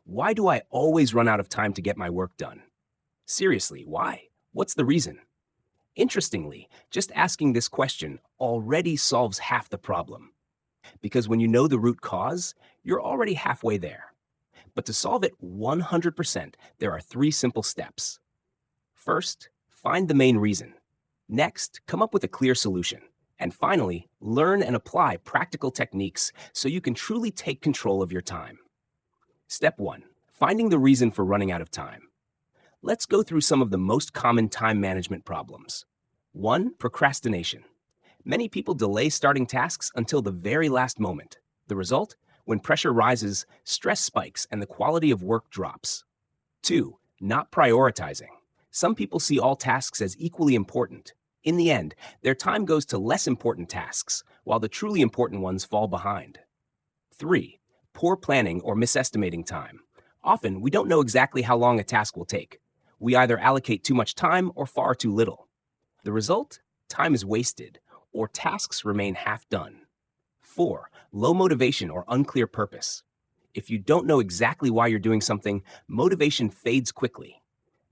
Why do I always run out of time to get my work done? Seriously, why? What's the reason? Interestingly, just asking this question already solves half the problem. Because when you know the root cause, you're already halfway there. But to solve it 100%, there are three simple steps. First, find the main reason. Next, come up with a clear solution. And finally, learn and apply practical techniques so you can truly take control of your time. Step 1. Finding the reason for running out of time. Let's go through some of the most common time management problems. 1. Procrastination. Many people delay starting tasks until the very last moment. The result? When pressure rises, stress spikes and the quality of work drops. 2. Not prioritizing. Some people see all tasks as equally important. In the end, their time goes to less important tasks, while the truly important ones fall behind. 3. Poor planning or misestimating time. Often, we don't know exactly how long a task will take. We either allocate too much time or far too little. The result? Time is wasted, or tasks remain half done. 4. Low motivation or unclear purpose. If you don't know exactly why you're doing something, motivation fades quickly.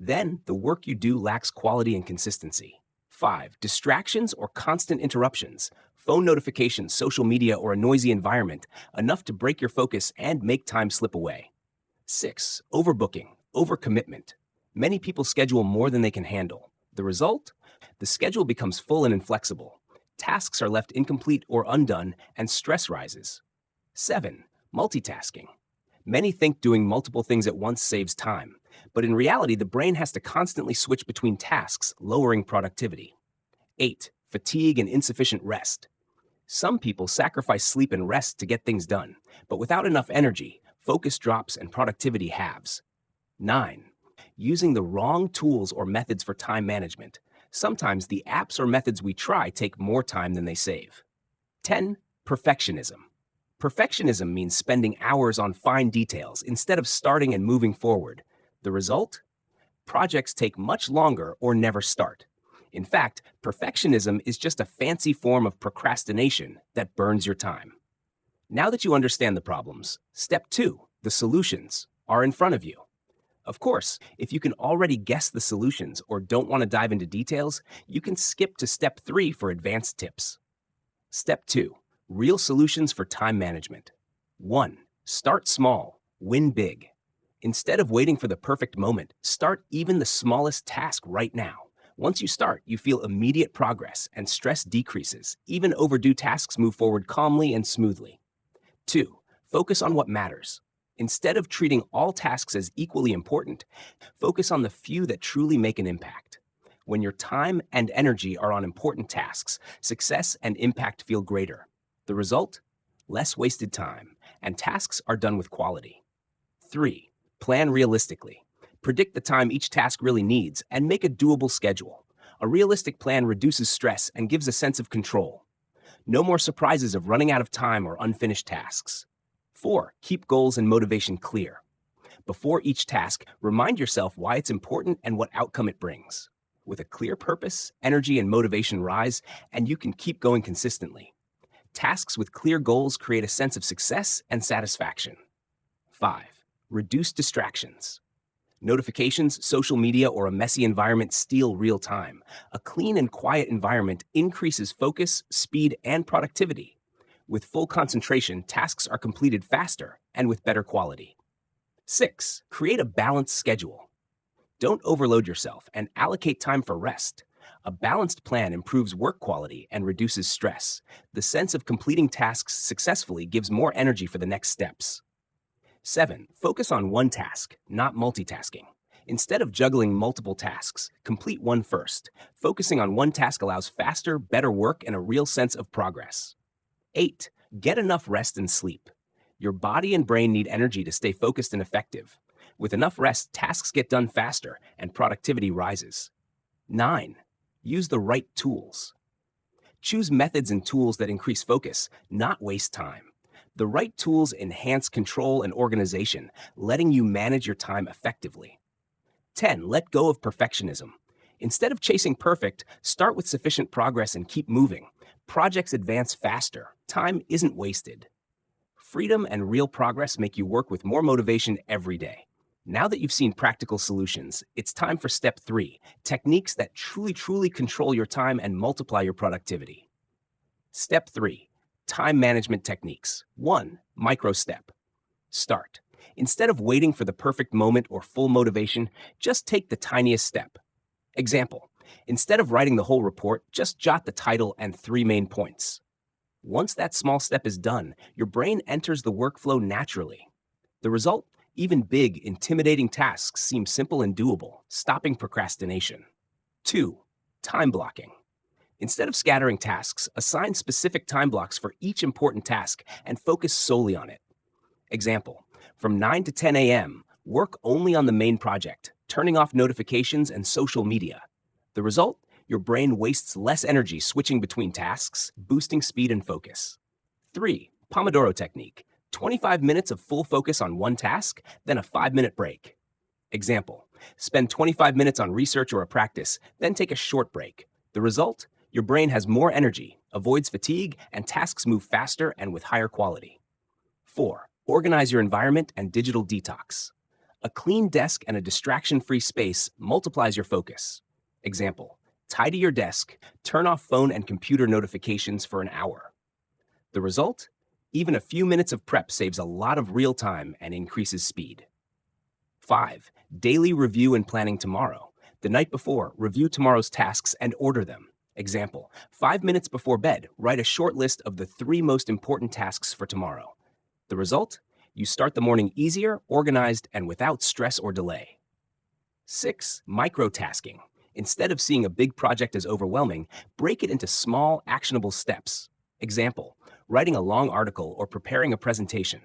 Then, the work you do lacks quality and consistency. 5. Distractions or constant interruptions. Phone notifications, social media, or a noisy environment, enough to break your focus and make time slip away. 6. Overbooking, overcommitment. Many people schedule more than they can handle. The result? The schedule becomes full and inflexible. Tasks are left incomplete or undone, and stress rises. 7. Multitasking. Many think doing multiple things at once saves time, but in reality, the brain has to constantly switch between tasks, lowering productivity. 8. Fatigue and insufficient rest. Some people sacrifice sleep and rest to get things done, but without enough energy, focus drops and productivity halves. 9. Using the wrong tools or methods for time management. Sometimes the apps or methods we try take more time than they save. 10. Perfectionism. Perfectionism means spending hours on fine details instead of starting and moving forward. The result? Projects take much longer or never start. In fact, perfectionism is just a fancy form of procrastination that burns your time. Now that you understand the problems, step 2, the solutions, are in front of you. Of course, if you can already guess the solutions or don't want to dive into details, you can skip to step 3 for advanced tips. Step 2, real solutions for time management. 1. Start small, win big. Instead of waiting for the perfect moment, start even the smallest task right now. Once you start, you feel immediate progress and stress decreases. Even overdue tasks move forward calmly and smoothly. 2. Focus on what matters. Instead of treating all tasks as equally important, focus on the few that truly make an impact. When your time and energy are on important tasks, success and impact feel greater. The result? Less wasted time, and tasks are done with quality. 3. Plan realistically. Predict the time each task really needs and make a doable schedule. A realistic plan reduces stress and gives a sense of control. No more surprises of running out of time or unfinished tasks. 4. Keep goals and motivation clear. Before each task, remind yourself why it's important and what outcome it brings. With a clear purpose, energy and motivation rise, and you can keep going consistently. Tasks with clear goals create a sense of success and satisfaction. 5. Reduce distractions. Notifications, social media, or a messy environment steal real time. A clean and quiet environment increases focus, speed, and productivity. With full concentration, tasks are completed faster and with better quality. 6. Create a balanced schedule. Don't overload yourself and allocate time for rest. A balanced plan improves work quality and reduces stress. The sense of completing tasks successfully gives more energy for the next steps. 7. Focus on one task, not multitasking. Instead of juggling multiple tasks, complete one first. Focusing on one task allows faster, better work and a real sense of progress. 8. Get enough rest and sleep. Your body and brain need energy to stay focused and effective. With enough rest, tasks get done faster and productivity rises. 9. Use the right tools. Choose methods and tools that increase focus, not waste time. The right tools enhance control and organization, letting you manage your time effectively. 10. Let go of perfectionism. Instead of chasing perfect, start with sufficient progress and keep moving. Projects advance faster. Time isn't wasted. Freedom and real progress make you work with more motivation every day. Now that you've seen practical solutions, it's time for step 3, techniques that truly control your time and multiply your productivity. Step 3, time management techniques. 1, micro step. Start. Instead of waiting for the perfect moment or full motivation, just take the tiniest step. Example, instead of writing the whole report, just jot the title and 3 main points. Once that small step is done, your brain enters the workflow naturally. The result? Even big, intimidating tasks seem simple and doable, stopping procrastination. 2, time blocking. Instead of scattering tasks, assign specific time blocks for each important task and focus solely on it. Example, from 9 to 10 a.m., work only on the main project, turning off notifications and social media. The result? Your brain wastes less energy switching between tasks, boosting speed and focus. 3, Pomodoro technique. 25 minutes of full focus on one task, then a 5-minute break. Example, spend 25 minutes on research or a practice, then take a short break. The result? Your brain has more energy, avoids fatigue, and tasks move faster and with higher quality. 4, organize your environment and digital detox. A clean desk and a distraction-free space multiplies your focus. Example, tidy your desk, turn off phone and computer notifications for an hour. The result? Even a few minutes of prep saves a lot of real time and increases speed. 5, daily review and planning tomorrow. The night before, review tomorrow's tasks and order them. Example, 5 minutes before bed, write a short list of the 3 most important tasks for tomorrow. The result? You start the morning easier, organized, and without stress or delay. 6, microtasking. Instead of seeing a big project as overwhelming, break it into small, actionable steps. Example, writing a long article or preparing a presentation.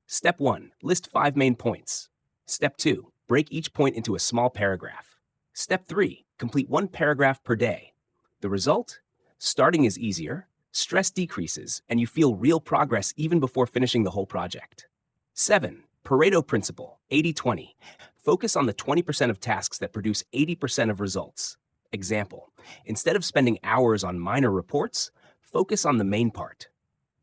Step 1, list 5 main points. Step 2, break each point into a small paragraph. Step 3, complete 1 paragraph per day. The result? Starting is easier, stress decreases, and you feel real progress even before finishing the whole project. 7, Pareto principle, 80-20. Focus on the 20% of tasks that produce 80% of results. Example, instead of spending hours on minor reports, focus on the main part.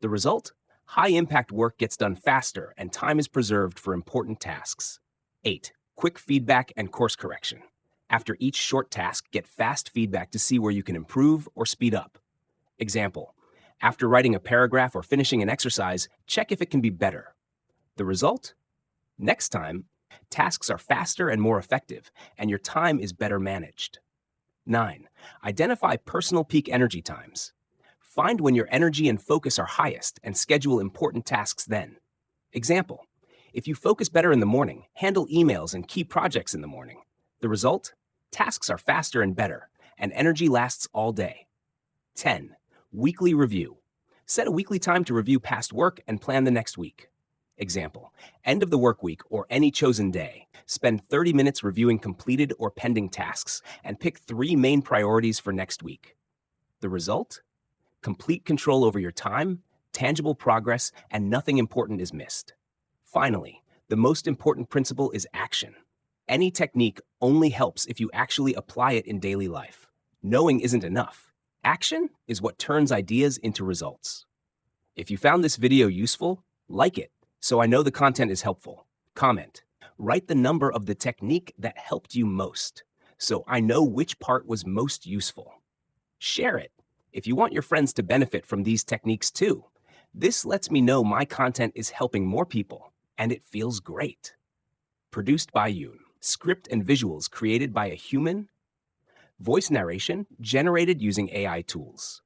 The result? High-impact work gets done faster and time is preserved for important tasks. 8, quick feedback and course correction. After each short task, get fast feedback to see where you can improve or speed up. Example, after writing a paragraph or finishing an exercise, check if it can be better. The result? Next time, tasks are faster and more effective, and your time is better managed. 9, identify personal peak energy times. Find when your energy and focus are highest and schedule important tasks then. Example, if you focus better in the morning, handle emails and key projects in the morning. The result? Tasks are faster and better, and energy lasts all day. 10, weekly review. Set a weekly time to review past work and plan the next week. Example, end of the work week or any chosen day, spend 30 minutes reviewing completed or pending tasks and pick 3 main priorities for next week. The result? Complete control over your time, tangible progress, and nothing important is missed. Finally, the most important principle is action. Any technique only helps if you actually apply it in daily life. Knowing isn't enough. Action is what turns ideas into results. If you found this video useful, like it so I know the content is helpful. Comment. Write the number of the technique that helped you most so I know which part was most useful. Share it if you want your friends to benefit from these techniques too. This lets me know my content is helping more people, and it feels great. Produced by Yoon. Script and visuals created by a human. Voice narration generated using AI tools.